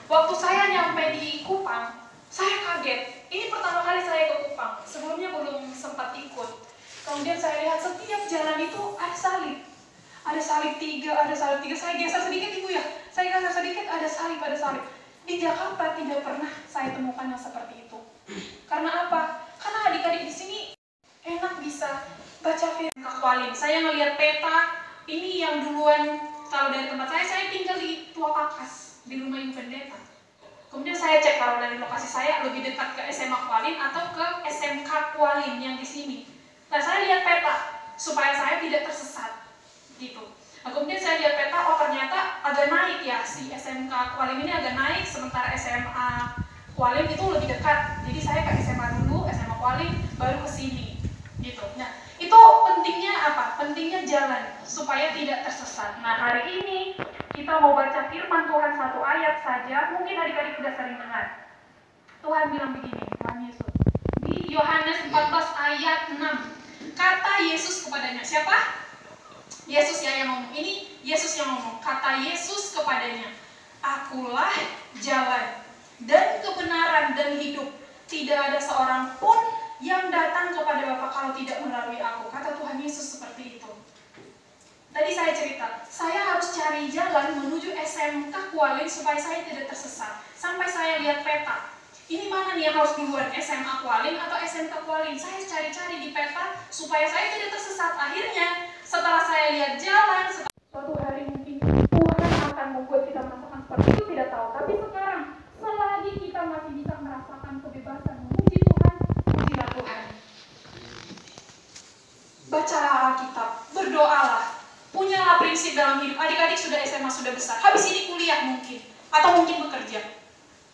Waktu saya nyampe di Kupang, saya kaget. Ini pertama kali saya ke Kupang. Sebelumnya belum sempat ikut. Kemudian saya lihat setiap jalan itu ada salib. Ada salib tiga. Saya geser sedikit ibu ya. Saya geser sedikit, ada salib. Di Jakarta tidak pernah saya temukan yang seperti itu. Karena apa? Karena adik-adik di sini enak bisa baca firman Kakwalin. Saya ngelihat peta, ini yang duluan, kalau dari tempat saya tinggal di Tua Pakas, di rumah Ibu Pendeta. Kemudian saya cek kalau dari lokasi saya lebih dekat ke SMA Kualin atau ke SMK Kualin yang di sini. Nah, saya lihat peta supaya saya tidak tersesat gitu. Nah, kemudian saya lihat peta, oh ternyata agak naik ya, si SMK Kualin ini agak naik, sementara SMA Kualin itu lebih dekat. Jadi saya ke SMA dulu, SMA Kualin baru ke sini gitu. Nah, itu pentingnya apa? Pentingnya jalan supaya tidak tersesat. Nah, hari ini kita mau baca firman Tuhan satu ayat saja. Mungkin adik-adik sudah sering dengar. Tuhan bilang begini, Tuhan Yesus. Di Yohanes 14 ayat 6. Kata Yesus kepadanya, siapa? Yesus ya yang ngomong. Ini Yesus yang ngomong. Kata Yesus kepadanya, Akulah jalan dan kebenaran dan hidup. Tidak ada seorang pun yang datang kepada Bapa kalau tidak melalui aku. Kata Tuhan Yesus seperti itu. Tadi saya cerita, saya harus cari jalan menuju SMK Kualin supaya saya tidak tersesat. Sampai saya lihat peta. Ini mana nih yang harus duluan, SMA Kualin atau SMK Kualin? Saya cari-cari di peta supaya saya tidak tersesat. Akhirnya, setelah saya lihat jalan, suatu hari mungkin Tuhan akan membuat kita merasakan seperti itu, tidak tahu. Tapi sekarang, selagi kita masih bisa merasakan kebebasan memuji Tuhan, pujilah Tuhan. Bacalah Alkitab, berdoalah. Punyalah prinsip dalam hidup. Adik-adik sudah SMA, sudah besar. Habis ini kuliah mungkin. Atau mungkin bekerja.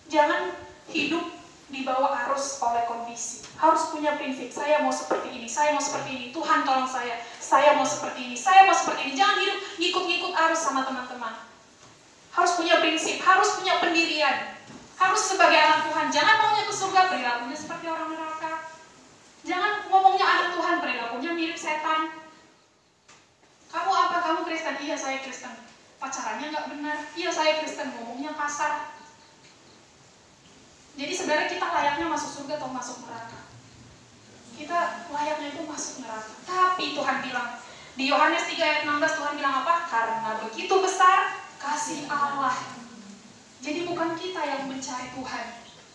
Jangan hidup dibawa arus oleh kondisi. Harus punya prinsip. Saya mau seperti ini. Saya mau seperti ini. Tuhan tolong saya. Saya mau seperti ini. Saya mau seperti ini. Jangan hidup ngikut-ngikut arus sama teman-teman. Harus punya prinsip. Harus punya pendirian. Harus sebagai anak Tuhan. Jangan maunya ke surga, perilakunya seperti orang neraka. Jangan ngomongnya anak Tuhan, perilakunya mirip setan. Kamu apa? Kamu Kristen? Iya, saya Kristen. Pacarannya nggak benar. Iya, saya Kristen. Ngomongnya kasar. Jadi sebenarnya kita layaknya masuk surga atau masuk neraka? Kita layaknya itu masuk neraka. Tapi Tuhan bilang, di Yohanes 3 ayat 16 Tuhan bilang apa? Karena begitu besar kasih Allah. Jadi bukan kita yang mencari Tuhan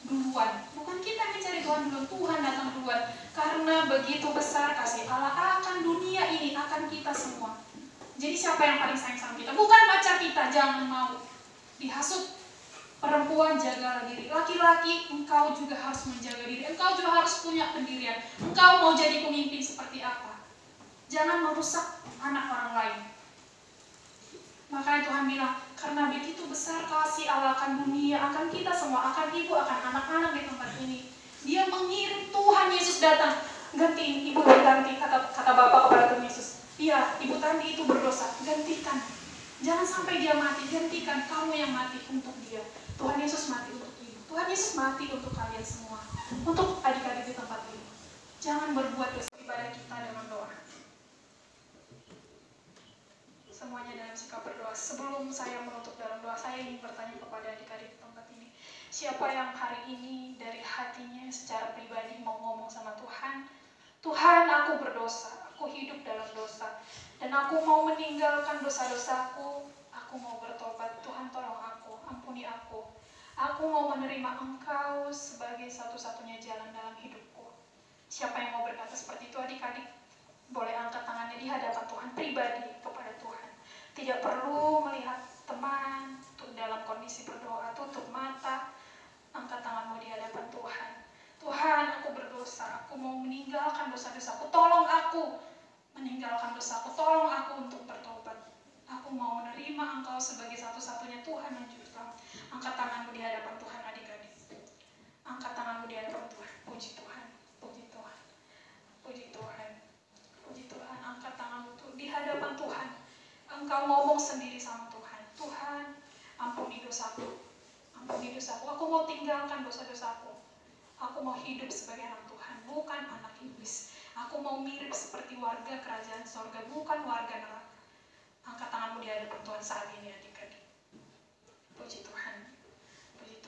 duluan. Bukan kita yang mencari Tuhan duluan. Tuhan datang duluan. Karena begitu besar kasih Allah akan dunia ini, akan kita semua. Jadi siapa yang paling sayang sama kita? Bukan pacar kita, jangan mau dihasut. Perempuan, jagalah diri. Laki-laki, engkau juga harus menjaga diri. Engkau juga harus punya pendirian. Engkau mau jadi pemimpin seperti apa? Jangan merusak anak orang lain. Makanya Tuhan bilang, karena begitu besar kasih Allah akan dunia, akan kita semua, akan ibu, akan anak-anak di tempat ini. Dia mengirim Tuhan Yesus datang. Gantiin ibu dan tanti, kata Bapak kepada Tuhan Yesus. Iya, ibu tanti itu berdosa, gantikan. Jangan sampai dia mati, gantikan kamu yang mati untuk dia. Tuhan Yesus mati untuk ibu. Tuhan Yesus mati untuk kalian semua. Untuk adik-adik di tempat ini. Jangan berbuat dosa. Ibadah kita dengan doa. Semuanya dalam sikap berdoa. Sebelum saya menutup dalam doa, saya ingin bertanya kepada adik-adik di tempat ini. Siapa yang hari ini dari hatinya secara pribadi mau ngomong sama Tuhan, Tuhan, aku berdosa, aku hidup dalam dosa, dan aku mau meninggalkan dosa-dosaku, aku mau bertobat, Tuhan tolong aku, ampuni aku mau menerima Engkau sebagai satu-satunya jalan dalam hidupku. Siapa yang mau berkata seperti itu, adik-adik, boleh angkat tangannya di hadapan Tuhan, pribadi kepada Tuhan. Tidak perlu melihat teman, dalam kondisi berdoa, tutup mata, angkat tanganmu di hadapan Tuhan. Tuhan, aku berdosa, aku mau meninggalkan dosa-dosaku, tolong aku meninggalkan dosaku, tolong aku untuk bertobat. Aku mau menerima Engkau sebagai satu-satunya Tuhan dan Juru Selamat. Angkat tanganmu di hadapan Tuhan, adik-adik. Angkat tanganmu di hadapan Tuhan. Puji Tuhan, puji Tuhan, puji Tuhan, puji Tuhan. Angkat tanganmu di hadapan Tuhan. Engkau ngomong sendiri sama Tuhan. Tuhan, ampuni dosaku. Ampuni dosaku. Aku mau tinggalkan dosa-dosaku. Aku mau hidup sebagai anak Tuhan, bukan anak iblis. Aku mau mirip seperti warga kerajaan sorga, bukan warga neraka. Angkat tanganmu di hadapan Tuhan saat ini, adik-adik. Puji Tuhan. Puji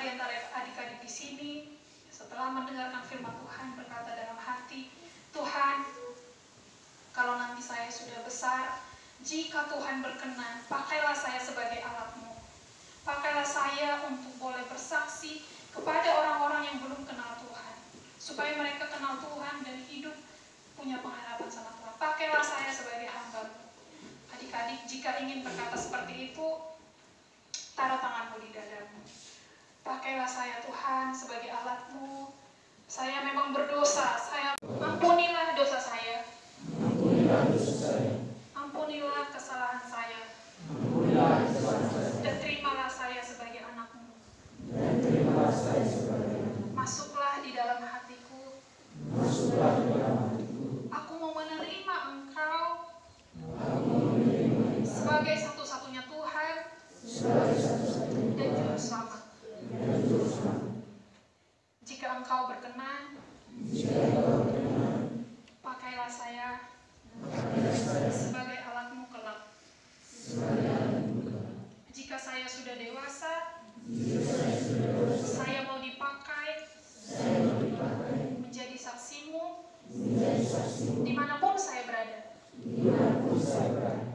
di antara adik-adik di sini setelah mendengarkan firman Tuhan berkata dalam hati, Tuhan, kalau nanti saya sudah besar, jika Tuhan berkenan, pakailah saya sebagai alat-Mu. Pakailah saya untuk boleh bersaksi kepada orang-orang yang belum kenal Tuhan, supaya mereka kenal Tuhan dan hidup punya pengharapan sama Tuhan. Pakailah saya sebagai hamba-Mu. Adik-adik, jika ingin berkata seperti itu, taruh tanganmu di dadamu. Pakailah saya Tuhan sebagai alat-Mu. Saya memang berdosa. Ampunilah dosa saya. Ampunilah kesalahan saya. Dan terimalah saya sebagai anak-Mu. Masuklah di dalam hatiku. Aku mau menerima Engkau sebagai satu-satunya Tuhan dan Juru Selamat. Jika Engkau berkenan, pakailah saya sebagai alat-Mu kelak. Jika saya sudah dewasa, saya mau dipakai menjadi saksi-Mu dimanapun saya berada.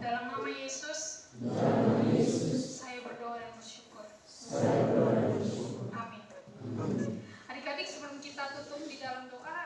Dalam nama Yesus, saya berdoa dan bersyukur. Amin. Adik-adik, sebelum kita tutup di dalam doa,